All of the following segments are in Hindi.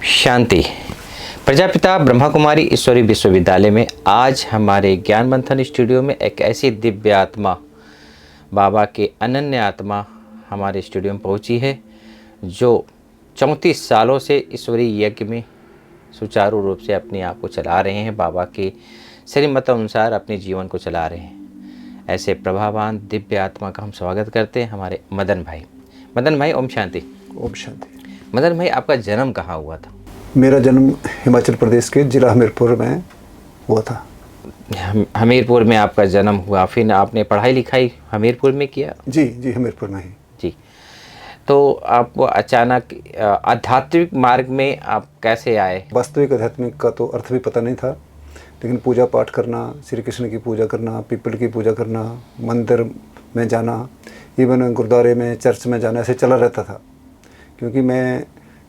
शांति। प्रजापिता ब्रह्मा कुमारी ईश्वरी विश्वविद्यालय में आज हमारे ज्ञान मंथन स्टूडियो में एक ऐसी दिव्य आत्मा, बाबा के अनन्य आत्मा हमारे स्टूडियो में पहुंची है, जो 34 सालों से ईश्वरीय यज्ञ में सुचारू रूप से अपने आप को चला रहे हैं, बाबा के श्रीमत अनुसार अपने जीवन को चला रहे हैं। ऐसे प्रभावान दिव्य आत्मा का हम स्वागत करते हैं हमारे मदन भाई। मदन भाई, ओम शांति। ओम शांति। मदन भाई, आपका जन्म कहाँ हुआ था? मेरा जन्म हिमाचल प्रदेश के जिला हमीरपुर में हुआ था। हमीरपुर में आपका जन्म हुआ, फिर आपने पढ़ाई लिखाई हमीरपुर में किया? जी, हमीरपुर में ही। जी। तो आपको अचानक आध्यात्मिक मार्ग में आप कैसे आए? वास्तविक आध्यात्मिक का तो अर्थ भी पता नहीं था, लेकिन पूजा पाठ करना, श्री कृष्ण की पूजा करना, पीपल की पूजा करना, मंदिर में जाना, इवन गुरुद्वारे में, चर्च में जाना, ऐसे चला रहता था। क्योंकि मैं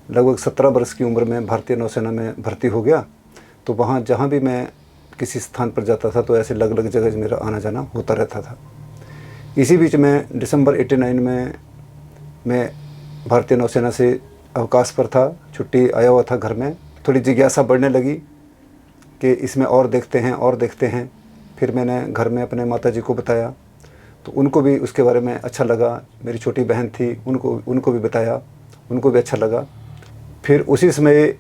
लगभग 17 वर्ष की उम्र में भारतीय नौसेना में भर्ती हो गया, तो वहाँ जहाँ भी मैं किसी स्थान पर जाता था तो ऐसे अलग अलग जगह मेरा आना जाना होता रहता था। इसी बीच में दिसंबर 89 में मैं भारतीय नौसेना से अवकाश पर था, छुट्टी आया हुआ था घर में। थोड़ी जिज्ञासा बढ़ने लगी कि इसमें और देखते हैं। फिर मैंने घर में अपने माताजी को बताया, तो उनको भी उसके बारे में अच्छा लगा। मेरी छोटी बहन थी, उनको भी बताया, उनको भी अच्छा लगा। फिर उसी समय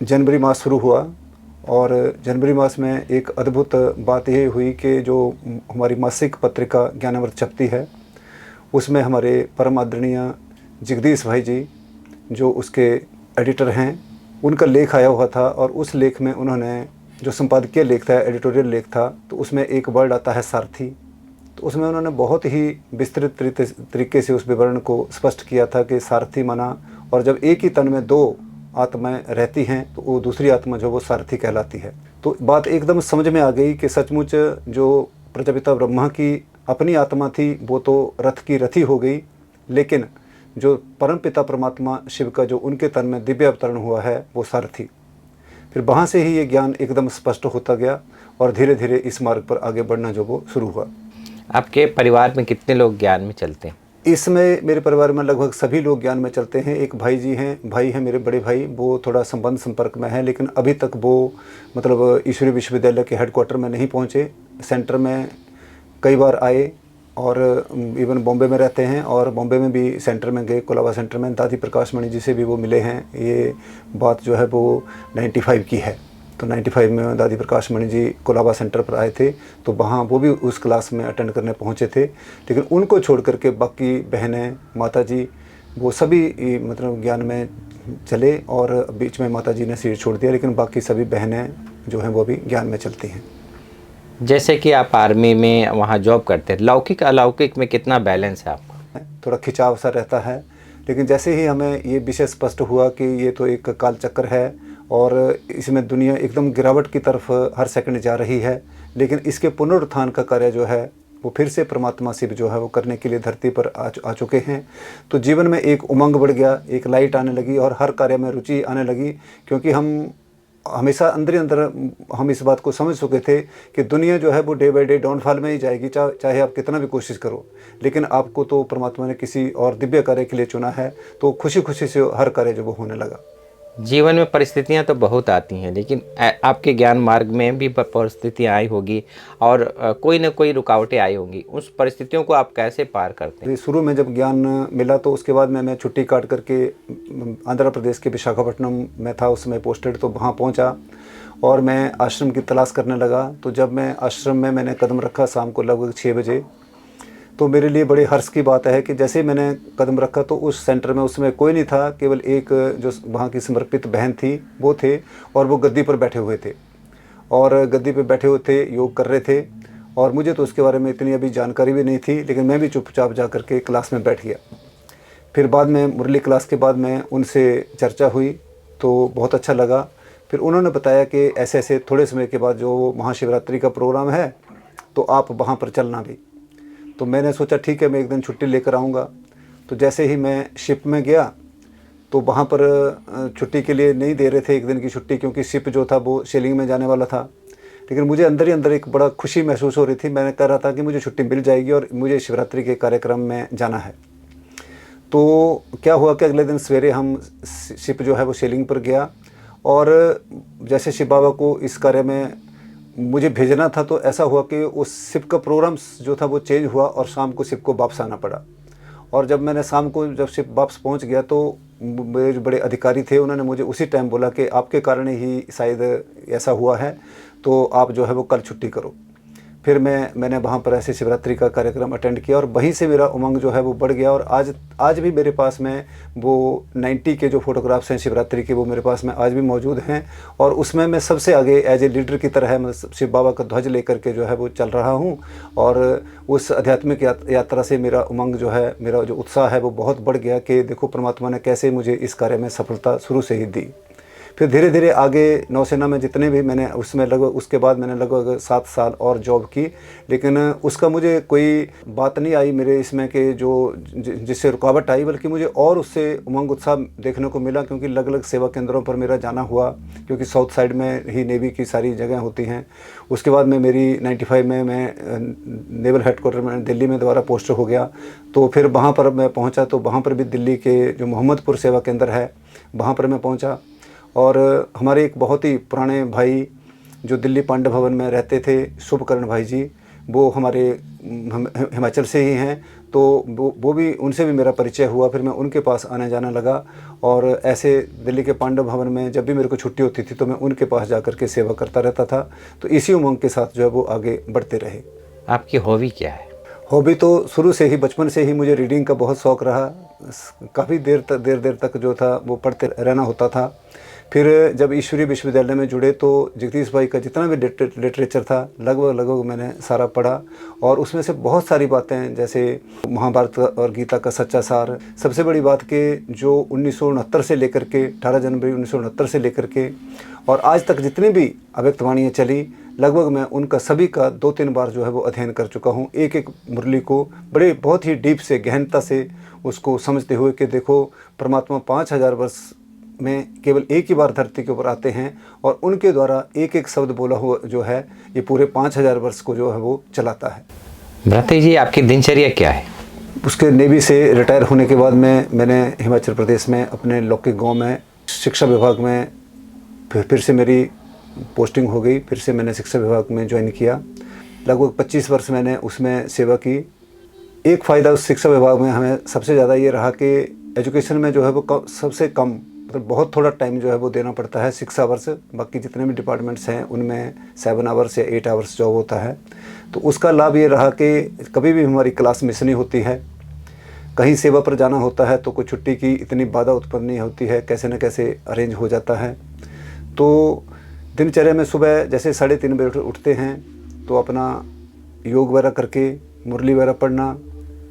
जनवरी मास शुरू हुआ, और जनवरी मास में एक अद्भुत बात ये हुई कि जो हमारी मासिक पत्रिका ज्ञानामृत छपती है, उसमें हमारे परम आदरणीय जगदीश भाई जी, जो उसके एडिटर हैं, उनका लेख आया हुआ था। और उस लेख में उन्होंने, जो संपादकीय लेख था, एडिटोरियल लेख था, तो उसमें एक वर्ड आता है सारथी। तो उसमें उन्होंने बहुत ही विस्तृत तरीके से उस विवरण को स्पष्ट किया था कि सारथी माना, और जब एक ही तन में दो आत्माएं रहती हैं तो वो दूसरी आत्मा जो वो सारथी कहलाती है। तो बात एकदम समझ में आ गई कि सचमुच जो प्रजापिता ब्रह्मा की अपनी आत्मा थी वो तो रथ की रथी हो गई, लेकिन जो परमपिता परमात्मा शिव का जो उनके तन में दिव्य अवतरण हुआ है वो सारथी। फिर वहाँ से ही ये ज्ञान एकदम स्पष्ट होता गया, और धीरे धीरे इस मार्ग पर आगे बढ़ना जो वो शुरू हुआ। आपके परिवार में कितने लोग ज्ञान में चलते हैं? इसमें मेरे परिवार में लगभग सभी लोग ज्ञान में चलते हैं। एक भाई हैं मेरे बड़े भाई, वो थोड़ा संपर्क में है, लेकिन अभी तक वो मतलब ईश्वरी विश्वविद्यालय के हेडक्वार्टर में नहीं पहुँचे। सेंटर में कई बार आए, और इवन बॉम्बे में रहते हैं, और बॉम्बे में भी सेंटर में गए, कोलाबा सेंटर में दादी प्रकाश मणि जी से भी वो मिले हैं। ये बात जो है वो 95 की है। तो 95 में दादी प्रकाश मणि जी कोलाबा सेंटर पर आए थे, तो वहाँ वो भी उस क्लास में अटेंड करने पहुँचे थे। लेकिन उनको छोड़ करके बाकी बहनें, माताजी, वो सभी मतलब ज्ञान में चले, और बीच में माताजी ने सिर छोड़ दिया, लेकिन बाकी सभी बहनें जो हैं वो भी ज्ञान में चलती हैं। जैसे कि आप आर्मी में वहाँ जॉब करते हैं, लौकिक अलौकिक में कितना बैलेंस है आपका? थोड़ा खिंचाव सा रहता है, लेकिन जैसे ही हमें ये विषय स्पष्ट हुआ कि ये तो एक काल चक्र है, और इसमें दुनिया एकदम गिरावट की तरफ हर सेकंड जा रही है, लेकिन इसके पुनरुत्थान का कार्य जो है वो फिर से परमात्मा शिव जो है वो करने के लिए धरती पर आ चुके हैं। तो जीवन में एक उमंग बढ़ गया, एक लाइट आने लगी, और हर कार्य में रुचि आने लगी। क्योंकि हम हमेशा अंदर ही अंदर हम इस बात को समझ चुके थे कि दुनिया जो है वो डे बाय डे डाउनफॉल में ही जाएगी, चाहे आप कितना भी कोशिश करो। लेकिन आपको तो परमात्मा ने किसी और दिव्य कार्य के लिए चुना है, तो खुशी खुशी से हर कार्य जो वो होने लगा। जीवन में परिस्थितियां तो बहुत आती हैं, लेकिन आपके ज्ञान मार्ग में भी परिस्थितियां आई होगी, और कोई ना कोई रुकावटें आई होंगी। उस परिस्थितियों को आप कैसे पार करते हैं? शुरू में जब ज्ञान मिला तो उसके बाद मैं छुट्टी काट करके आंध्र प्रदेश के विशाखापट्टनम में था उस समय पोस्टेड, तो वहाँ पहुँचा और मैं आश्रम की तलाश करने लगा। तो जब मैं आश्रम में मैंने कदम रखा शाम को लगभग 6 बजे, तो मेरे लिए बड़े हर्ष की बात है कि जैसे ही मैंने कदम रखा तो उस सेंटर में उसमें कोई नहीं था, केवल एक जो वहाँ की समर्पित बहन थी वो थे, और वो गद्दी पर बैठे हुए थे, और गद्दी पर बैठे हुए थे, योग कर रहे थे। और मुझे तो उसके बारे में इतनी अभी जानकारी भी नहीं थी, लेकिन मैं भी चुपचाप जा कर के क्लास में बैठ गया। फिर बाद में मुरली क्लास के बाद में उनसे चर्चा हुई तो बहुत अच्छा लगा। फिर उन्होंने बताया कि ऐसे ऐसे थोड़े समय के बाद जो महाशिवरात्रि का प्रोग्राम है, तो आप वहाँ पर चलना भी। तो मैंने सोचा ठीक है, मैं एक दिन छुट्टी लेकर आऊँगा। तो जैसे ही मैं शिप में गया तो वहाँ पर छुट्टी के लिए नहीं दे रहे थे, एक दिन की छुट्टी, क्योंकि शिप जो था वो सेलिंग में जाने वाला था। लेकिन मुझे अंदर ही अंदर एक बड़ा खुशी महसूस हो रही थी। मैंने कह रहा था कि मुझे छुट्टी मिल जाएगी और मुझे शिवरात्रि के कार्यक्रम में जाना है। तो क्या हुआ कि अगले दिन सवेरे हम शिप जो है वो सेलिंग पर गया, और जैसे शिव बाबा को इस कार्य में मुझे भेजना था, तो ऐसा हुआ कि उस शिप का प्रोग्राम जो था वो चेंज हुआ और शाम को शिप को वापस आना पड़ा। और जब मैंने शाम को जब शिप वापस पहुंच गया तो मेरे जो बड़े अधिकारी थे उन्होंने मुझे उसी टाइम बोला कि आपके कारण ही शायद ऐसा हुआ है, तो आप जो है वो कल छुट्टी करो। फिर मैंने वहाँ पर ऐसे शिवरात्रि का कार्यक्रम अटेंड किया और वहीं से मेरा उमंग जो है वो बढ़ गया। और आज भी मेरे पास में वो 90 के जो फोटोग्राफ्स हैं शिवरात्रि के, वो मेरे पास में आज भी मौजूद हैं। और उसमें मैं सबसे आगे एज ए लीडर की तरह मतलब शिव बाबा का ध्वज लेकर के जो है वो चल रहा हूँ। और उस आध्यात्मिक यात्रा से मेरा उमंग जो है, मेरा जो उत्साह है वो बहुत बढ़ गया कि देखो परमात्मा ने कैसे मुझे इस कार्य में सफलता शुरू से ही दी। फिर धीरे धीरे आगे नौसेना में जितने भी मैंने उसमें लगभग उसके बाद मैंने लगभग 7 साल और जॉब की, लेकिन उसका मुझे कोई बात नहीं आई मेरे इसमें कि जो जिससे रुकावट आई, बल्कि मुझे और उससे उमंग उत्साह देखने को मिला, क्योंकि अलग अलग सेवा केंद्रों पर मेरा जाना हुआ, क्योंकि साउथ साइड में ही नेवी की सारी जगह होती हैं। उसके बाद में मेरी 95 में मैं नेवल हेडक्वार्टर में दिल्ली में दोबारा पोस्ट हो गया। तो फिर वहाँ पर मैं पहुँचा, तो वहाँ पर भी दिल्ली के जो मोहम्मदपुर सेवा केंद्र है वहाँ पर मैं पहुँचा। और हमारे एक बहुत ही पुराने भाई जो दिल्ली पांडव भवन में रहते थे, शुभकर्ण भाई जी, वो हमारे हिमाचल से ही हैं, तो वो भी उनसे भी मेरा परिचय हुआ। फिर मैं उनके पास आने जाना लगा और ऐसे दिल्ली के पांडव भवन में जब भी मेरे को छुट्टी होती थी तो मैं उनके पास जा कर के सेवा करता रहता था। तो इसी उमंग के साथ जो है वो आगे बढ़ते रहे। आपकी हॉबी क्या है? हॉबी तो शुरू से ही, बचपन से ही मुझे रीडिंग का बहुत शौक़ रहा। काफ़ी देर तक जो था वो पढ़ते रहना होता था। फिर जब ईश्वरीय विश्वविद्यालय में जुड़े तो जगदीश भाई का जितना भी लिटरेचर था लगभग मैंने सारा पढ़ा। और उसमें से बहुत सारी बातें, जैसे महाभारत और गीता का सच्चा सार, सबसे बड़ी बात कि जो 1969 से लेकर के 18 जनवरी 1969 से लेकर के और आज तक जितनी भी अव्यक्तवाणियाँ चली, लगभग मैं उनका सभी का 2-3 बार जो है वो अध्ययन कर चुका हूँ। एक एक मुरली को बड़े बहुत ही डीप से, गहनता से उसको समझते हुए कि देखो परमात्मा 5000 वर्ष में केवल एक ही बार धरती के ऊपर आते हैं और उनके द्वारा एक एक शब्द बोला हुआ जो है ये पूरे 5000 वर्ष को जो है वो चलाता है। भ्राता जी, आपकी दिनचर्या क्या है? उसके नेवी से रिटायर होने के बाद मैंने हिमाचल प्रदेश में अपने लौकिक गांव में शिक्षा विभाग में फिर से मेरी पोस्टिंग हो गई। फिर से मैंने शिक्षा विभाग में ज्वाइन किया। लगभग 25 वर्ष मैंने उसमें सेवा की। एक फ़ायदा उस शिक्षा विभाग में हमें सबसे ज़्यादा ये रहा कि एजुकेशन में जो है वो सबसे कम, मतलब बहुत थोड़ा टाइम जो है वो देना पड़ता है, 6 आवर्स। बाकी जितने भी डिपार्टमेंट्स हैं उनमें 7 आवर्स या 8 आवर्स जॉब होता है। तो उसका लाभ ये रहा कि कभी भी हमारी क्लास मिस नहीं होती है। कहीं सेवा पर जाना होता है तो कोई छुट्टी की इतनी बाधा उत्पन्न नहीं होती है, कैसे न कैसे अरेंज हो जाता है। तो दिनचर्या में सुबह जैसे 3:30 बजे उठते हैं तो अपना योग वगैरह करके मुरली वगैरह पढ़ना,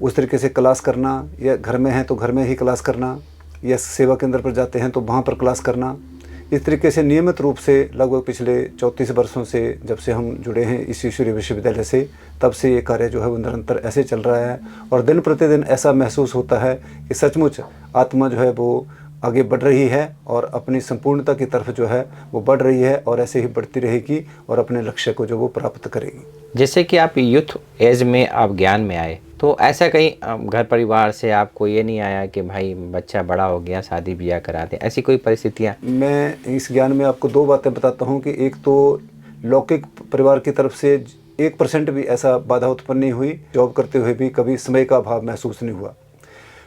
उस तरीके से क्लास करना, या घर में हैं तो घर में ही क्लास करना, या सेवा केंद्र पर जाते हैं तो वहाँ पर क्लास करना। इस तरीके से नियमित रूप से लगभग पिछले 34 वर्षों से, जब से हम जुड़े हैं इस ईश्वरीय विश्वविद्यालय से, तब से ये कार्य जो है वो निरंतर ऐसे चल रहा है। और दिन प्रतिदिन ऐसा महसूस होता है कि सचमुच आत्मा जो है वो आगे बढ़ रही है और अपनी संपूर्णता की तरफ जो है वो बढ़ रही है और ऐसे ही बढ़ती रहेगी और अपने लक्ष्य को जो वो प्राप्त करेगी। जैसे कि आप यूथ एज में आप ज्ञान में आए, तो ऐसा कहीं घर परिवार से आपको ये नहीं आया कि भाई बच्चा बड़ा हो गया शादी ब्याह करा दें, ऐसी कोई परिस्थितियाँ? मैं इस ज्ञान में आपको 2 बातें बताता हूँ कि एक तो लौकिक परिवार की तरफ से 1% भी ऐसा बाधा उत्पन्न नहीं हुई। जॉब करते हुए भी कभी समय का अभाव महसूस नहीं हुआ।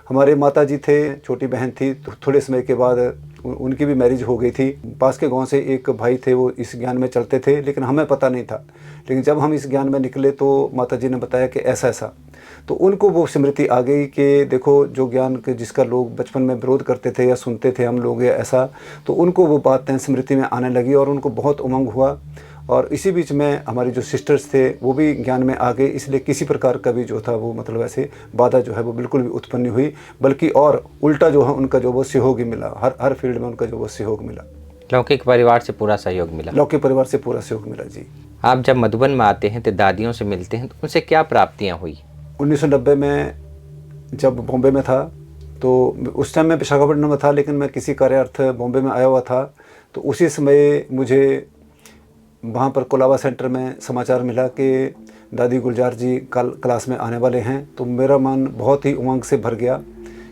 हमारे माता जी थे, छोटी बहन थी, तो थोड़े समय के बाद उनकी भी मैरिज हो गई थी। पास के गांव से एक भाई थे, वो इस ज्ञान में चलते थे, लेकिन हमें पता नहीं था। लेकिन जब हम इस ज्ञान में निकले तो माता जी ने बताया कि ऐसा ऐसा, तो उनको वो स्मृति आ गई कि देखो जो ज्ञान के जिसका लोग बचपन में विरोध करते थे या सुनते थे हम लोग या ऐसा, तो उनको वो बातें स्मृति में आने लगी और उनको बहुत उमंग हुआ। और इसी बीच में हमारी जो सिस्टर्स थे वो भी ज्ञान में आ गए, इसलिए किसी प्रकार का भी जो था वो मतलब ऐसे बाधा जो है वो बिल्कुल भी उत्पन्न नहीं हुई, बल्कि और उल्टा जो है उनका जो वो सहयोग ही मिला। हर फील्ड में उनका जो वो सहयोग मिला। लौकिक परिवार से पूरा सहयोग मिला? लौकिक परिवार से पूरा सहयोग मिला जी। आप जब मधुबन में आते हैं तो दादियों से मिलते हैं, तो उनसे क्या प्राप्तियाँ हुई? 1990 में जब बॉम्बे में था, तो उस टाइम मैं विशाखापट्टनम में था, लेकिन मैं किसी कार्यार्थ बॉम्बे में आया हुआ था। तो उसी समय मुझे वहाँ पर कोलाबा सेंटर में समाचार मिला कि दादी गुलजार जी कल क्लास में आने वाले हैं। तो मेरा मन बहुत ही उमंग से भर गया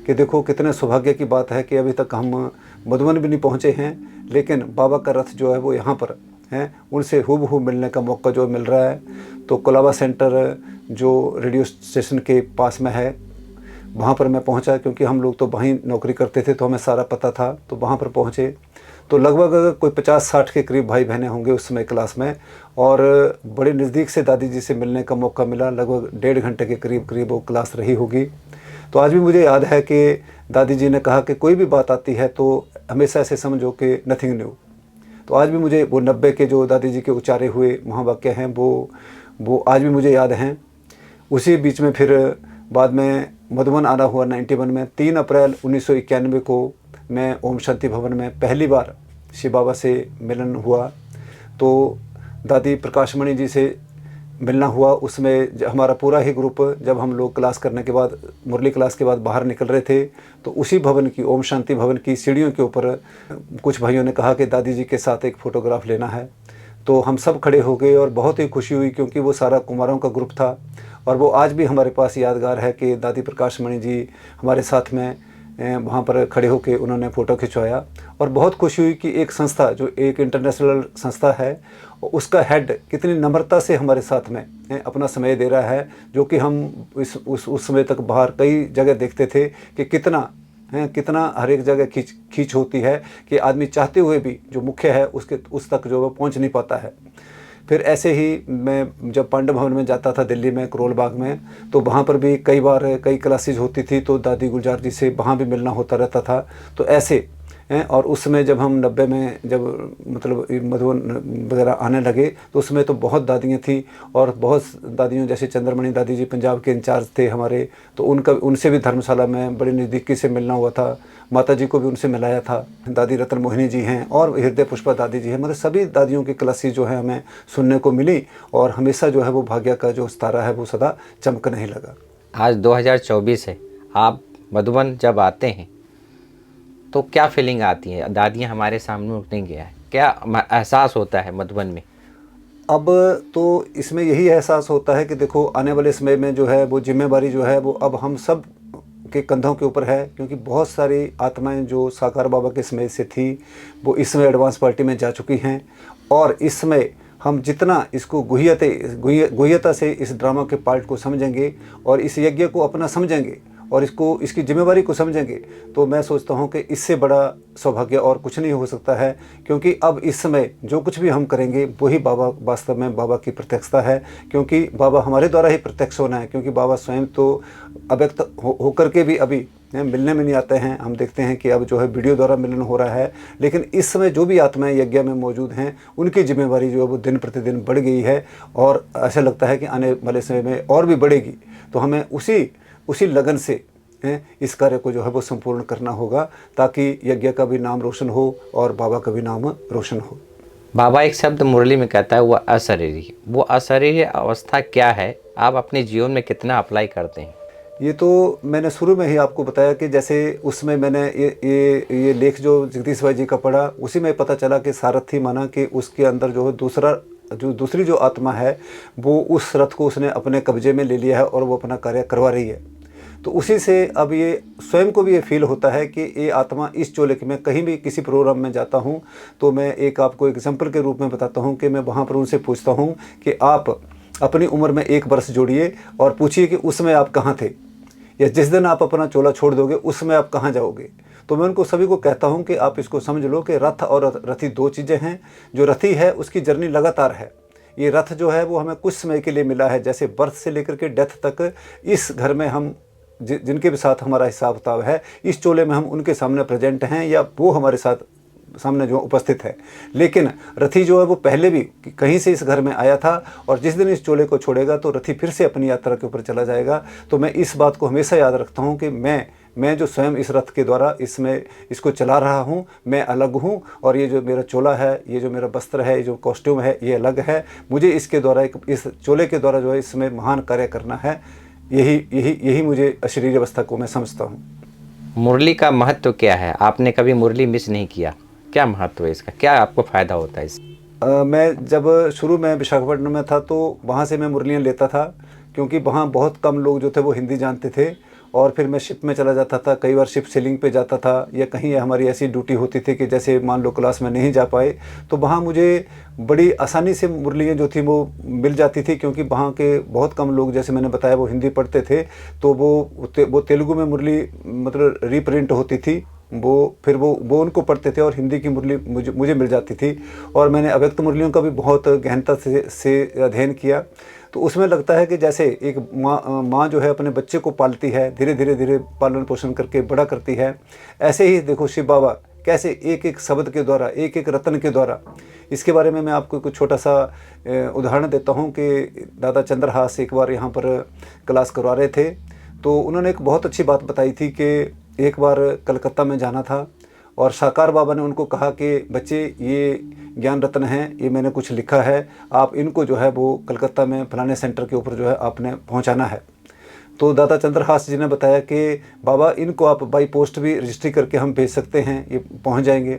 कि देखो कितने सौभाग्य की बात है कि अभी तक हम मधुबन भी नहीं पहुँचे हैं, लेकिन बाबा का रथ जो है वो यहाँ पर है, उनसे हूबहू मिलने का मौका जो मिल रहा है। तो कोलाबा सेंटर जो रेडियो स्टेशन के पास में है, वहाँ पर मैं पहुँचा, क्योंकि हम लोग तो वहीं नौकरी करते थे तो हमें सारा पता था। तो वहाँ पर पहुँचे तो लगभग कोई 50-60 के करीब भाई बहनें होंगे उस समय क्लास में, और बड़े नज़दीक से दादी जी से मिलने का मौका मिला। लगभग 1.5 घंटे के करीब वो क्लास रही होगी। तो आज भी मुझे याद है कि दादी जी ने कहा कि कोई भी बात आती है तो हमेशा ऐसे समझो कि नथिंग न्यू। तो आज भी मुझे वो 90 के जो दादी जी के उच्चारे हुए महावाक्य हैं वो आज भी मुझे याद हैं। उसी बीच में फिर बाद में मधुबन आना हुआ 91 में। 3 अप्रैल 1991 को मैं ओम शांति भवन में पहली बार शिव बाबा से मिलन हुआ। तो दादी प्रकाशमणि जी से मिलना हुआ। उसमें हमारा पूरा ही ग्रुप, जब हम लोग क्लास करने के बाद, मुरली क्लास के बाद बाहर निकल रहे थे, तो उसी भवन की, ओम शांति भवन की सीढ़ियों के ऊपर कुछ भाइयों ने कहा कि दादी जी के साथ एक फ़ोटोग्राफ लेना है। तो हम सब खड़े हो गए और बहुत ही खुशी हुई, क्योंकि वो सारा कुमारों का ग्रुप था। और वो आज भी हमारे पास यादगार है कि दादी प्रकाशमणि जी हमारे साथ में वहाँ पर खड़े होकर उन्होंने फ़ोटो खिंचवाया। और बहुत खुशी हुई कि एक संस्था, जो एक इंटरनेशनल संस्था है, उसका हेड कितनी नम्रता से हमारे साथ में अपना समय दे रहा है, जो कि हम उस समय तक बाहर कई जगह देखते थे कि कितना हर एक जगह खींच होती है कि आदमी चाहते हुए भी जो मुख्य है उस तक जो वो पहुँच नहीं पाता है। फिर ऐसे ही मैं जब पांडव भवन में जाता था दिल्ली में, करोल बाग में, तो वहाँ पर भी कई बार कई क्लासेज होती थी, तो दादी गुलजार जी से वहाँ भी मिलना होता रहता था। तो ऐसे हैं। और उस समय जब हम 90 में जब मतलब मधुबन वगैरह आने लगे, तो उसमें तो बहुत दादियाँ थी, और बहुत दादियों जैसे चंद्रमणि दादी जी पंजाब के इंचार्ज थे हमारे, तो उनसे भी धर्मशाला में बड़ी नज़दीकी से मिलना हुआ था। माता जी को भी उनसे मिलाया था। दादी रतन मोहिनी जी हैं और हृदय पुष्पा दादी जी हैं। मतलब सभी दादियों की क्लासेस जो है हमें सुनने को मिली, और हमेशा जो है वो भाग्य का जो सितारा है वो सदा चमकने ही लगा। आज 2024 है, आप मधुबन जब आते हैं तो क्या फीलिंग आती है? दादियाँ हमारे सामने नहीं गया है, क्या एहसास होता है मधुबन में? अब तो इसमें यही एहसास होता है कि देखो, आने वाले समय में जो है वो जिम्मेवारी जो है वो अब हम सब के कंधों के ऊपर है, क्योंकि बहुत सारी आत्माएं जो साकार बाबा के समय से थी वो इस समय एडवांस पार्टी में जा चुकी हैं। और इस समय हम जितना इसको गुह्यता से इस ड्रामा के पार्ट को समझेंगे और इस यज्ञ को अपना समझेंगे और इसकी जिम्मेवारी को समझेंगे, तो मैं सोचता हूं कि इससे बड़ा सौभाग्य और कुछ नहीं हो सकता है। क्योंकि अब इस समय जो कुछ भी हम करेंगे वही बाबा, वास्तव में बाबा की प्रत्यक्षता है। क्योंकि बाबा हमारे द्वारा ही प्रत्यक्ष होना है, क्योंकि बाबा स्वयं तो अव्यक्त होकर के भी अभी मिलने में नहीं आते हैं। हम देखते हैं कि अब जो है वीडियो द्वारा मिलन हो रहा है, लेकिन इस समय जो भी आत्माएं यज्ञ में मौजूद हैं उनकी जिम्मेवारी जो है वो दिन प्रतिदिन बढ़ गई है, और ऐसा लगता है कि आने वाले समय में और भी बढ़ेगी। तो हमें उसी लगन से इस कार्य को जो है वो संपूर्ण करना होगा, ताकि यज्ञ का भी नाम रोशन हो और बाबा का भी नाम रोशन हो। बाबा एक शब्द मुरली में कहता है, वो अशरीरी। वो अशरीरी अवस्था क्या है, आप अपने जीवन में कितना अप्लाई करते हैं? ये तो मैंने शुरू में ही आपको बताया कि जैसे उसमें मैंने ये लेख जो जगदीश भाई जी का पढ़ा, उसी में पता चला कि सारथी माना कि उसके अंदर जो है दूसरी जो आत्मा है वो उस रथ को उसने अपने कब्जे में ले लिया है और वो अपना कार्य करवा रही है। तो उसी से अब ये स्वयं को भी ये फील होता है कि ये आत्मा इस चोले के, मैं कहीं भी किसी प्रोग्राम में जाता हूँ तो मैं एक आपको एग्जाम्पल के रूप में बताता हूँ कि मैं वहाँ पर उनसे पूछता हूँ कि आप अपनी उम्र में 1 वर्ष जोड़िए और पूछिए कि उसमें आप कहाँ थे, या जिस दिन आप अपना चोला छोड़ दोगे उसमें आप कहाँ जाओगे। तो मैं उनको सभी को कहता हूँ कि आप इसको समझ लो कि रथ और रथी 2 चीज़ें हैं। जो रथी है उसकी जर्नी लगातार है। ये रथ जो है वो हमें कुछ समय के लिए मिला है, जैसे बर्थ से लेकर के डेथ तक इस घर में हम जिनके भी साथ हमारा हिसाब किताब है, इस चोले में हम उनके सामने प्रेजेंट हैं या वो हमारे साथ सामने जो उपस्थित है। लेकिन रथी जो है वो पहले भी कहीं से इस घर में आया था, और जिस दिन इस चोले को छोड़ेगा तो रथी फिर से अपनी यात्रा के ऊपर चला जाएगा। तो मैं इस बात को हमेशा याद रखता हूँ कि मैं जो स्वयं इस रथ के द्वारा इसको चला रहा हूँ, मैं अलग हूँ, और ये जो मेरा चोला है, ये जो मेरा वस्त्र है, ये जो कॉस्ट्यूम है, ये अलग है। मुझे इसके द्वारा, इस चोले के द्वारा जो है इसमें महान कार्य करना है। यही मुझे अशरीरी अवस्था को मैं समझता हूँ। मुरली का महत्व क्या है? आपने कभी मुरली मिस नहीं किया, क्या महत्व है इसका, क्या आपको फ़ायदा होता है इससे? मैं जब शुरू में विशाखापट्टनम में था तो वहाँ से मैं मुरलियाँ लेता था, क्योंकि वहाँ बहुत कम लोग जो थे वो हिंदी जानते थे, और फिर मैं शिप में चला जाता था, कई बार शिप सेलिंग पे जाता था, या कहीं हमारी ऐसी ड्यूटी होती थी कि जैसे मान लो क्लास में नहीं जा पाए तो वहाँ मुझे बड़ी आसानी से मुरलियाँ जो थी वो मिल जाती थी, क्योंकि वहाँ के बहुत कम लोग, जैसे मैंने बताया, वो हिंदी पढ़ते थे, तो वो तेलुगु में मुरली मतलब रीप्रिंट होती थी, फिर वो उनको पढ़ते थे और हिंदी की मुरली मुझे मिल जाती थी। और मैंने अव्यक्त मुरलियों का भी बहुत गहनता से अध्ययन किया। तो उसमें लगता है कि जैसे एक माँ जो है अपने बच्चे को पालती है, धीरे धीरे पालन पोषण करके बड़ा करती है, ऐसे ही देखो शिव बाबा कैसे एक एक शब्द के द्वारा, एक एक रत्न के द्वारा। इसके बारे में मैं आपको कुछ छोटा सा उदाहरण देता हूँ कि दादा चंद्रहास एक बार यहाँ पर क्लास करवा रहे थे, तो उन्होंने एक बहुत अच्छी बात बताई थी कि एक बार कलकत्ता में जाना था और साकार बाबा ने उनको कहा कि बच्चे ये ज्ञान रत्न हैं, ये मैंने कुछ लिखा है, आप इनको जो है वो कलकत्ता में फलाने सेंटर के ऊपर जो है आपने पहुंचाना है। तो दादा चंद्रहास जी ने बताया कि बाबा इनको आप बाई पोस्ट भी रजिस्ट्री करके हम भेज सकते हैं, ये पहुंच जाएंगे।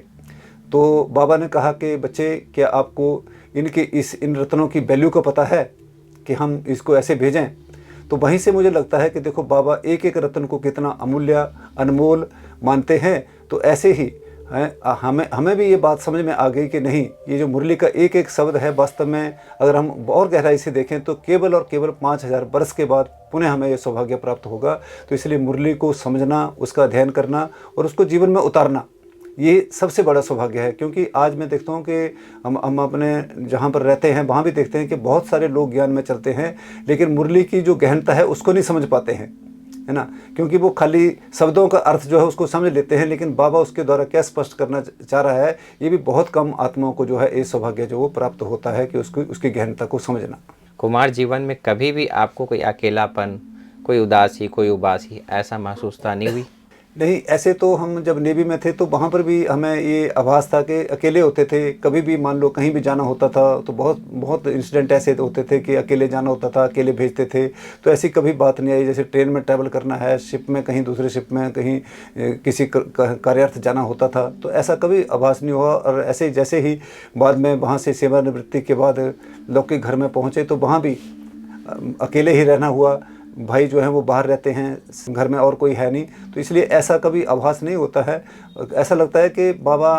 तो बाबा ने कहा कि बच्चे क्या आपको इन रत्नों की वैल्यू का पता है कि हम इसको ऐसे भेजें? तो वहीं से मुझे लगता है कि देखो बाबा एक एक रत्न को कितना अमूल्य अनमोल मानते हैं। तो ऐसे ही हमें भी ये बात समझ में आ गई कि नहीं, ये जो मुरली का एक एक शब्द है वास्तव में अगर हम और गहराई से देखें तो केवल और केवल 5000 वर्ष के बाद पुनः हमें ये सौभाग्य प्राप्त होगा। तो इसलिए मुरली को समझना, उसका अध्ययन करना और उसको जीवन में उतारना, ये सबसे बड़ा सौभाग्य है। क्योंकि आज मैं देखता हूँ कि हम अपने जहाँ पर रहते हैं वहाँ भी देखते हैं कि बहुत सारे लोग ज्ञान में चलते हैं, लेकिन मुरली की जो गहनता है उसको नहीं समझ पाते हैं, है ना, क्योंकि वो खाली शब्दों का अर्थ जो है उसको समझ लेते हैं, लेकिन बाबा उसके द्वारा क्या स्पष्ट करना चाह रहा है, ये भी बहुत कम आत्माओं को जो है ये सौभाग्य जो वो प्राप्त होता है कि उसकी गहनता को समझना। कुमार जीवन में कभी भी आपको कोई अकेलापन, कोई उदासी, कोई उबासी ऐसा महसूसता नहीं हुई? नहीं, ऐसे तो हम जब नेवी में थे तो वहाँ पर भी हमें ये आभास था कि अकेले होते थे। कभी भी मान लो कहीं भी जाना होता था तो बहुत इंसिडेंट ऐसे होते थे कि अकेले जाना होता था, अकेले भेजते थे। तो ऐसी कभी बात नहीं आई। जैसे ट्रेन में ट्रैवल करना है, शिप में कहीं दूसरे शिप में कहीं किसी कार्यार्थ जाना होता था, तो ऐसा कभी आभास नहीं हुआ। और ऐसे जैसे ही बाद में वहाँ से सेवानिवृत्ति के बाद लौकिक घर में पहुँचे तो वहाँ भी अकेले ही रहना हुआ। भाई जो हैं वो बाहर रहते हैं, घर में और कोई है नहीं, तो इसलिए ऐसा कभी आभास नहीं होता है। ऐसा लगता है कि बाबा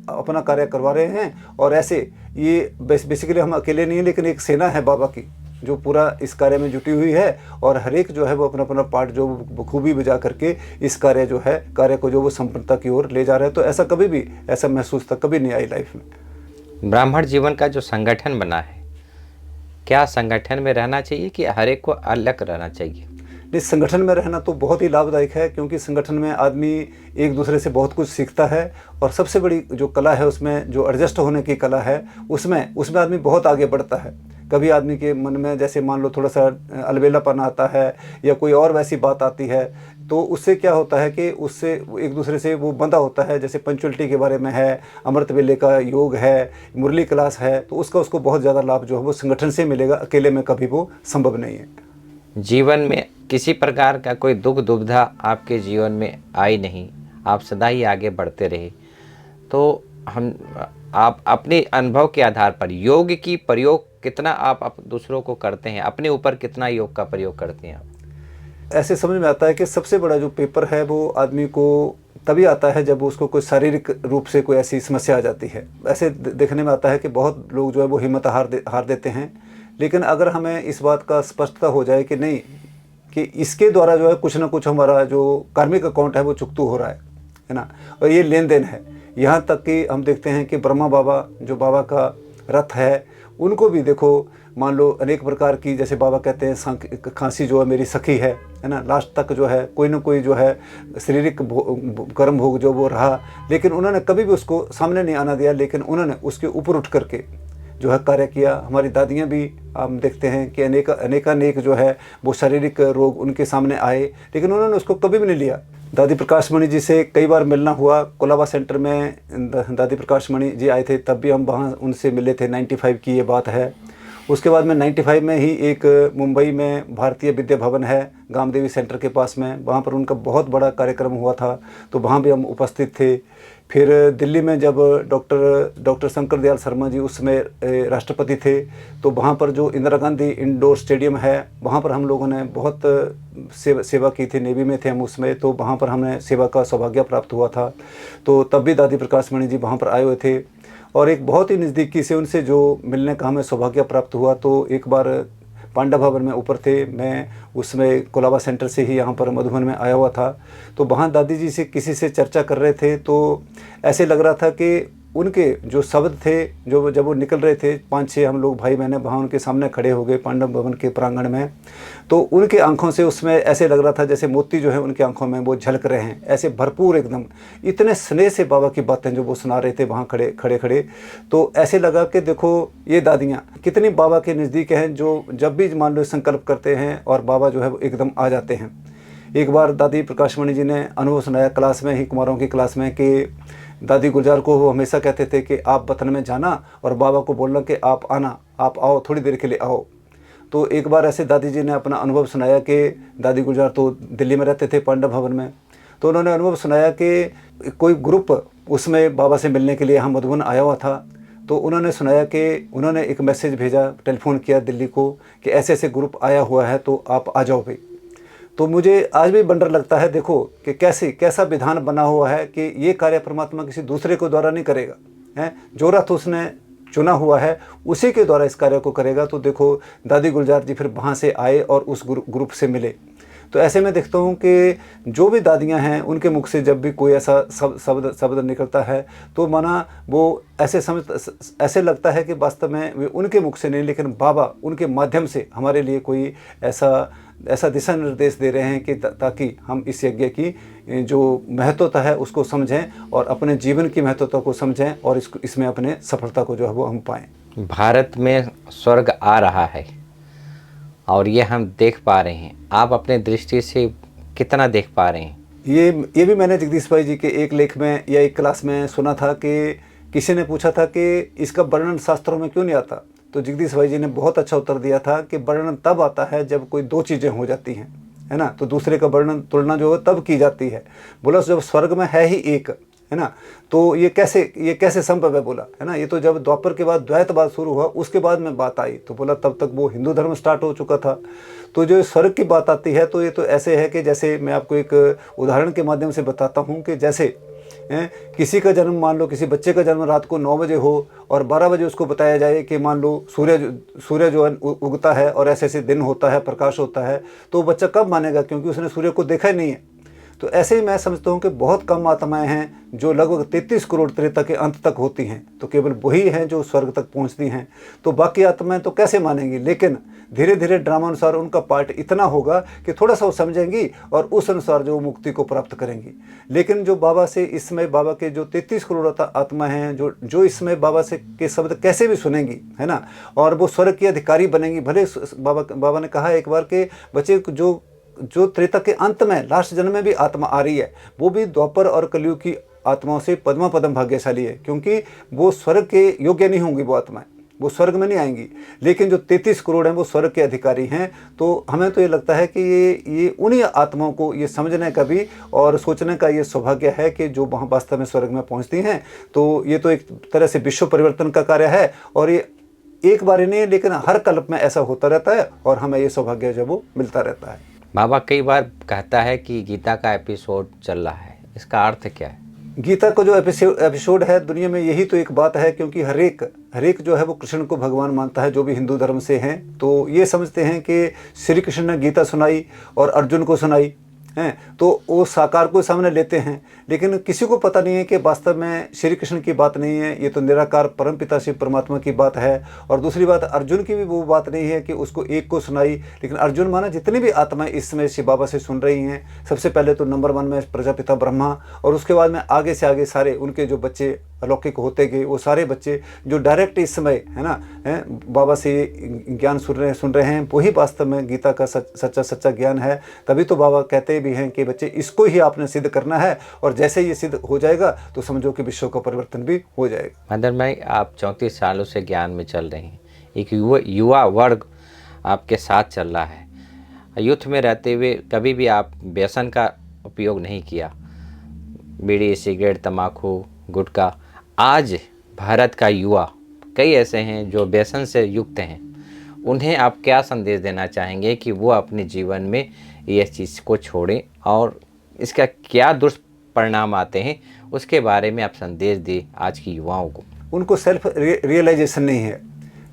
अपना कार्य करवा रहे हैं और ऐसे ये बेसिकली हम अकेले नहीं हैं, लेकिन एक सेना है बाबा की जो पूरा इस कार्य में जुटी हुई है और हर एक जो है वो अपना अपना पार्ट जो बखूबी बजा करके इस कार्य को जो वो संपन्नता की ओर ले जा रहे हैं। तो ऐसा कभी भी ऐसा महसूस तक कभी नहीं आई लाइफ में। ब्राह्मण जीवन का जो संगठन बना है, क्या संगठन में रहना चाहिए कि हर एक को अलग रहना चाहिए? इस संगठन में रहना तो बहुत ही लाभदायक है, क्योंकि संगठन में आदमी एक दूसरे से बहुत कुछ सीखता है और सबसे बड़ी जो कला है उसमें जो एडजस्ट होने की कला है उसमें आदमी बहुत आगे बढ़ता है। कभी आदमी के मन में जैसे मान लो थोड़ा सा अलबेलापन आता है या कोई और वैसी बात आती है, तो उससे क्या होता है कि उससे एक दूसरे से वो बंधा होता है। जैसे पंचुअलिटी के बारे में है, अमृत वेले का योग है, मुरली क्लास है, तो उसको बहुत ज़्यादा लाभ जो है वो संगठन से मिलेगा, अकेले में कभी वो संभव नहीं है। जीवन में किसी प्रकार का कोई दुख दुविधा आपके जीवन में आई नहीं, आप सदा ही आगे बढ़ते रहे, तो आप अपने अनुभव के आधार पर योग की प्रयोग कितना आप दूसरों को करते हैं, अपने ऊपर कितना योग का प्रयोग करते हैं आप? ऐसे समझ में आता है कि सबसे बड़ा जो पेपर है वो आदमी को तभी आता है जब उसको कोई शारीरिक रूप से कोई ऐसी समस्या आ जाती है। ऐसे देखने में आता है कि बहुत लोग जो है वो हिम्मत हार देते हैं, लेकिन अगर हमें इस बात का स्पष्टता हो जाए कि नहीं, कि इसके द्वारा जो है कुछ ना कुछ हमारा जो कार्मिक अकाउंट है वो चुकतू हो रहा है ना, और ये लेन देन है। यहाँ तक कि हम देखते हैं कि ब्रह्मा बाबा जो बाबा का रथ है, उनको भी देखो मान लो अनेक प्रकार की, जैसे बाबा कहते हैं खांसी जो है मेरी सखी है ना, लास्ट तक जो है कोई ना कोई जो है शारीरिक कर्म भोग जो वो रहा, लेकिन उन्होंने कभी भी उसको सामने नहीं आना दिया, लेकिन उन्होंने उसके ऊपर उठ करके जो है कार्य किया। हमारी दादियाँ भी हम देखते हैं कि अनेकानेक जो है वो शारीरिक रोग उनके सामने आए, लेकिन उन्होंने उसको कभी भी नहीं लिया। दादी प्रकाश मणि जी से कई बार मिलना हुआ, कोलाबा सेंटर में दादी प्रकाश मणि जी आए थे, तब भी हम वहाँ उनसे मिले थे, 95 की ये बात है। उसके बाद मैं 95 में ही एक मुंबई में भारतीय विद्या भवन है गामदेवी सेंटर के पास में, वहाँ पर उनका बहुत बड़ा कार्यक्रम हुआ था, तो वहाँ भी हम उपस्थित थे। फिर दिल्ली में जब डॉक्टर शंकर दयाल शर्मा जी उस समय राष्ट्रपति थे, तो वहाँ पर जो इंदिरा गांधी इंडोर स्टेडियम है वहाँ पर हम लोगों ने बहुत सेवा की थी। नेवी में थे हम उसमें, तो वहाँ पर हमें सेवा का सौभाग्य प्राप्त हुआ था। तो तब भी दादी प्रकाश मणि जी वहाँ पर आए हुए थे और एक बहुत ही नज़दीकी से उनसे जो मिलने का हमें सौभाग्य प्राप्त हुआ। तो एक बार पांडा भवन में ऊपर थे, मैं उसमें कोलाबा सेंटर से ही यहाँ पर मधुबन में आया हुआ था, तो वहाँ दादी जी से किसी से चर्चा कर रहे थे, तो ऐसे लग रहा था कि उनके जो शब्द थे, जो जब वो निकल रहे थे, 5-6 हम लोग भाई बहनें वहाँ उनके सामने खड़े हो गए पांडव भवन के प्रांगण में, तो उनके आंखों से उसमें ऐसे लग रहा था जैसे मोती जो है उनकी आंखों में वो झलक रहे हैं, ऐसे भरपूर एकदम, इतने स्नेह से बाबा की बातें जो वो सुना रहे थे वहाँ खड़े खड़े। तो ऐसे लगा कि देखो ये दादियाँ कितनी बाबा के नज़दीक हैं, जो जब भी मान लो संकल्प करते हैं और बाबा जो है वो एकदम आ जाते हैं। एक बार दादी प्रकाश मणि जी ने अनुभव सुनाया क्लास में ही, कुमारों की क्लास में, कि दादी गुलजार को वो हमेशा कहते थे कि आप वतन में जाना और बाबा को बोलना कि आप आना, आप आओ, थोड़ी देर के लिए आओ। तो एक बार ऐसे दादी जी ने अपना अनुभव सुनाया कि दादी गुलजार तो दिल्ली में रहते थे पांडव भवन में, तो उन्होंने अनुभव सुनाया कि कोई ग्रुप उसमें बाबा से मिलने के लिए यहाँ मधुबन आया हुआ था। तो उन्होंने सुनाया कि उन्होंने एक मैसेज भेजा, टेलीफोन किया दिल्ली को कि ऐसे ऐसे ग्रुप आया हुआ है, तो आप आ जाओ भाई। तो मुझे आज भी वंडर लगता है, देखो कि कैसा विधान बना हुआ है कि ये कार्य परमात्मा किसी दूसरे को द्वारा नहीं करेगा, हैं, जो रथ उसने चुना हुआ है उसी के द्वारा इस कार्य को करेगा। तो देखो दादी गुलजार जी फिर वहाँ से आए और उस ग्रुप से मिले। तो ऐसे में देखता हूँ कि जो भी दादियाँ हैं उनके मुख से जब भी कोई ऐसा शब्द निकलता है, तो माना वो ऐसे लगता है कि वास्तव में वे उनके मुख से नहीं, लेकिन बाबा उनके माध्यम से हमारे लिए कोई ऐसा दिशा निर्देश दे रहे हैं कि ताकि हम इस यज्ञ की जो महत्वता है उसको समझें और अपने जीवन की महत्वता को समझें और इसमें अपने सफलता को जो है वो हम पाएँ। भारत में स्वर्ग आ रहा है और ये हम देख पा रहे हैं, आप अपने दृष्टि से कितना देख पा रहे हैं? ये भी मैंने जगदीश भाई जी के एक लेख में या एक क्लास में सुना था कि किसी ने पूछा था कि इसका वर्णन शास्त्रों में क्यों नहीं आता, तो जगदीश भाई जी ने बहुत अच्छा उत्तर दिया था कि वर्णन तब आता है जब कोई दो चीज़ें हो जाती हैं, है ना, तो दूसरे का वर्णन तुलना जो है तब की जाती है। बोला जब स्वर्ग में है ही एक, है ना, तो ये कैसे संभव है, बोला, है ना, ये तो जब द्वापर के बाद द्वैतवाद शुरू हुआ उसके बाद में बात आई, तो बोला तब तक वो हिंदू धर्म स्टार्ट हो चुका था। तो जो स्वर्ग की बात आती है तो ये तो ऐसे है कि जैसे मैं आपको एक उदाहरण के माध्यम से बताता हूँ कि जैसे किसी का जन्म, मान लो किसी बच्चे का जन्म रात को 9 बजे हो और 12 बजे उसको बताया जाए कि मान लो सूर्य जो है उगता है और ऐसे ऐसे दिन होता है, प्रकाश होता है, तो बच्चा कब मानेगा, क्योंकि उसने सूर्य को देखा ही नहीं है। तो ऐसे ही मैं समझता हूँ कि बहुत कम आत्माएं हैं जो लगभग 33 करोड़ त्रेता के अंत तक होती हैं, तो केवल वही हैं जो स्वर्ग तक पहुँचती हैं। तो बाकी आत्माएं तो कैसे मानेंगी, लेकिन धीरे धीरे ड्रामा अनुसार उनका पार्ट इतना होगा कि थोड़ा सा वो समझेंगी और उस अनुसार जो मुक्ति को प्राप्त करेंगी। लेकिन जो बाबा से इस समय बाबा के जो 33 करोड़ आत्मा हैं जो इस समय बाबा से के शब्द कैसे भी सुनेंगी, है ना, और वो स्वर्ग की अधिकारी बनेंगी। भले बाबा ने कहा एक बार के बच्चे जो त्रेता के अंत में लास्ट जन्म में भी आत्मा आ रही है, वो भी द्वापर और कलयुग की आत्माओं से पद्म भाग्यशाली है, क्योंकि वो स्वर्ग के योग्य नहीं होंगी, वो आत्माएं वो स्वर्ग में नहीं आएंगी। लेकिन जो 33 करोड़ हैं वो स्वर्ग के अधिकारी हैं। तो हमें तो ये लगता है कि ये उन्हीं आत्माओं को ये समझने का भी और सोचने का ये सौभाग्य है कि जो वहाँ वास्तव में स्वर्ग में पहुँचती हैं। तो ये तो एक तरह से विश्व परिवर्तन का कार्य है और ये एक बार ही नहीं, लेकिन हर कल्प में ऐसा होता रहता है और हमें ये सौभाग्य जब वो मिलता रहता है। बाबा कई बार कहता है कि गीता का एपिसोड चल रहा है, इसका अर्थ क्या है? गीता का जो एपिसोड है दुनिया में यही तो एक बात है, क्योंकि हरेक जो है वो कृष्ण को भगवान मानता है, जो भी हिंदू धर्म से हैं। तो ये समझते हैं कि श्री कृष्ण ने गीता सुनाई और अर्जुन को सुनाई हैं, तो वो साकार को सामने लेते हैं। लेकिन किसी को पता नहीं है कि वास्तव में श्री कृष्ण की बात नहीं है, ये तो निराकार परमपिता शिव परमात्मा की बात है। और दूसरी बात, अर्जुन की भी वो बात नहीं है कि उसको एक को सुनाई, लेकिन अर्जुन माना जितनी भी आत्माएं इस समय शिव बाबा से सुन रही हैं, सबसे पहले तो नंबर 1 में प्रजापिता ब्रह्मा, और उसके बाद में आगे से आगे सारे उनके जो बच्चे अलौकिक होते गए, वो सारे बच्चे जो डायरेक्ट इस समय, है ना, बाबा से ज्ञान सुन रहे हैं, वही वास्तव में गीता का सच्चा ज्ञान है। तभी तो बाबा कहते भी हैं कि बच्चे इसको ही आपने सिद्ध करना है, और जैसे ये सिद्ध हो जाएगा तो समझो कि विश्व का परिवर्तन भी हो जाएगा। मदन भाई, आप 34 सालों से ज्ञान में चल रहे हैं, एक युवा वर्ग आपके साथ चल रहा है। यूथ में रहते हुए कभी भी आप व्यसन का उपयोग नहीं किया, बीड़ी, सिगरेट, तम्बाकू, गुटखा। आज भारत का युवा कई ऐसे हैं जो व्यसन से युक्त हैं। उन्हें आप क्या संदेश देना चाहेंगे कि वो अपने जीवन में ये चीज़ को छोड़ें और इसका क्या दुष्परिणाम आते हैं, उसके बारे में आप संदेश दें आज की युवाओं को। उनको सेल्फ रियलाइजेशन नहीं है।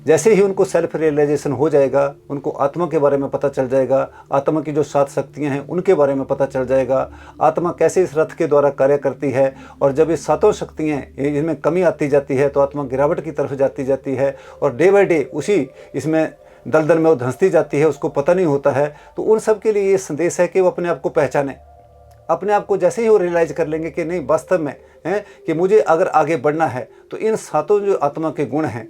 जैसे ही उनको सेल्फ रियलाइजेशन हो जाएगा, उनको आत्मा के बारे में पता चल जाएगा, आत्मा की जो 7 शक्तियां हैं उनके बारे में पता चल जाएगा, आत्मा कैसे इस रथ के द्वारा कार्य करती है। और जब ये 7 शक्तियां इनमें कमी आती जाती है तो आत्मा गिरावट की तरफ जाती है और डे बाय डे उसी इसमें दलदल में वो धंसती जाती है, उसको पता नहीं होता है। तो उन सब के लिए ये संदेश है कि वो अपने आप को पहचाने। अपने आप को जैसे ही वो रियलाइज कर लेंगे कि नहीं, वास्तव में है कि मुझे अगर आगे बढ़ना है तो इन 7 जो आत्मा के गुण हैं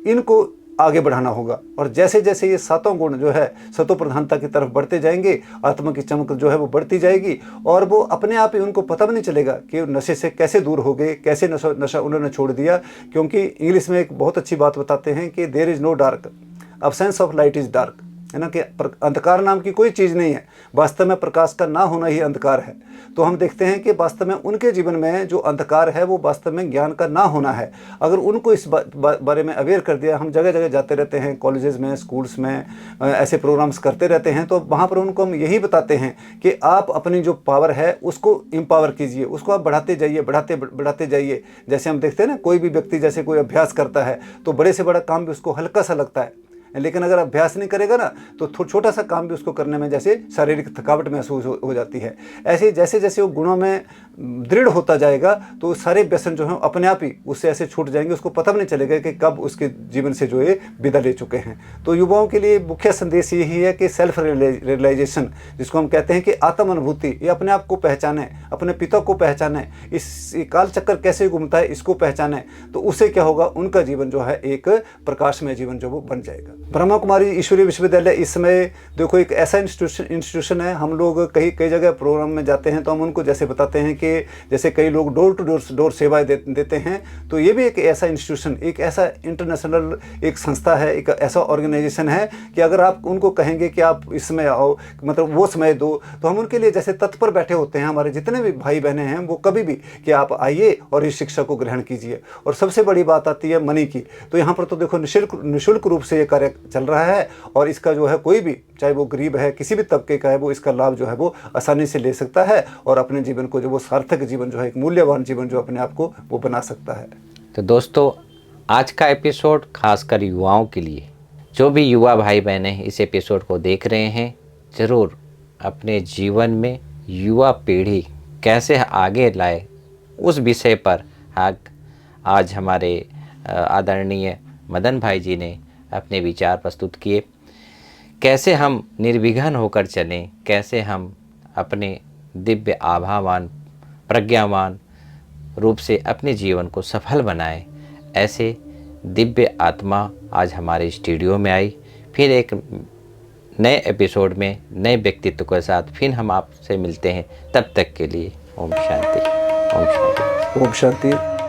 इनको आगे बढ़ाना होगा। और जैसे जैसे ये 7 गुण जो है सतो प्रधानता की तरफ बढ़ते जाएंगे, आत्मा की चमक जो है वो बढ़ती जाएगी और वो अपने आप ही, उनको पता भी नहीं चलेगा कि नशे से कैसे दूर हो गए, कैसे नशा उन्होंने छोड़ दिया। क्योंकि इंग्लिश में एक बहुत अच्छी बात बताते हैं कि there is no dark, absence of light is dark, है ना, कि अंधकार नाम की कोई चीज़ नहीं है। वास्तव में प्रकाश का ना होना ही अंधकार है। तो हम देखते हैं कि वास्तव में उनके जीवन में जो अंधकार है वो वास्तव में ज्ञान का ना होना है। अगर उनको इस बारे में अवेयर कर दिया, हम जगह जगह जाते रहते हैं, कॉलेजेस में, स्कूल्स में ऐसे प्रोग्राम्स करते रहते हैं, तो वहाँ पर उनको हम यही बताते हैं कि आप अपनी जो पावर है उसको एम्पावर कीजिए, उसको आप बढ़ाते जाइए, बढ़ाते जाइए। जैसे हम देखते हैं ना, कोई भी व्यक्ति जैसे कोई अभ्यास करता है तो बड़े से बड़ा काम भी उसको हल्का सा लगता है, लेकिन अगर अभ्यास नहीं करेगा ना तो छोटा सा काम भी उसको करने में जैसे शारीरिक थकावट महसूस हो जाती है। ऐसे जैसे जैसे वो गुणों में दृढ़ होता जाएगा तो सारे व्यसन जो हैं अपने आप ही उससे ऐसे छूट जाएंगे, उसको पता भी नहीं चलेगा कि कब उसके जीवन से जो है विदा ले चुके हैं। तो युवाओं के लिए मुख्य संदेश यही है कि सेल्फ रियलाइजेशन, जिसको हम कहते हैं कि आत्म अनुभूति, ये अपने आप को पहचाने, अपने पिता को पहचाने, इस काल चक्कर कैसे घूमता है इसको पहचाने, तो उससे क्या होगा, उनका जीवन जो है एक प्रकाशमय जीवन जो वो बन जाएगा। ब्रह्मा कुमारी ईश्वरीय विश्वविद्यालय इस समय देखो एक ऐसा इंस्टीट्यूशन है। हम लोग कई जगह प्रोग्राम में जाते हैं तो हम उनको जैसे बताते हैं कि जैसे कई लोग डोर टू डोर सेवाएं देते हैं, तो ये भी एक ऐसा इंस्टीट्यूशन, एक ऐसा इंटरनेशनल एक संस्था है, एक ऐसा ऑर्गेनाइजेशन है कि अगर आप उनको कहेंगे कि आप इसमें आओ, मतलब वो समय दो, तो हम उनके लिए जैसे तत्पर बैठे होते हैं। हमारे जितने भी भाई बहनें हैं वो कभी भी कि आप आइए और इस शिक्षा को ग्रहण कीजिए। और सबसे बड़ी बात आती है मनी की, तो यहाँ पर तो देखो निःशुल्क रूप से ये कार्य चल रहा है और इसका जो है कोई भी, चाहे वो गरीब है, किसी भी तबके का है, वो इसका लाभ जो है वो आसानी से ले सकता है और अपने जीवन को जो वो सार्थक जीवन जो है, एक मूल्यवान जीवन जो अपने आप को वो बना सकता है। तो दोस्तों, आज का एपिसोड खासकर युवाओं के लिए, जो भी युवा भाई बहनें इस एपिसोड को देख रहे हैं, ज़रूर अपने जीवन में युवा पीढ़ी कैसे आगे लाए उस विषय पर आज हमारे आदरणीय मदन भाई जी ने अपने विचार प्रस्तुत किए। कैसे हम निर्विघ्न होकर चलें, कैसे हम अपने दिव्य आभावान प्रज्ञावान रूप से अपने जीवन को सफल बनाएं, ऐसे दिव्य आत्मा आज हमारे स्टूडियो में आई। फिर एक नए एपिसोड में नए व्यक्तित्व के साथ फिर हम आपसे मिलते हैं। तब तक के लिए ओम शांति, ओम शांति, ओम शांति।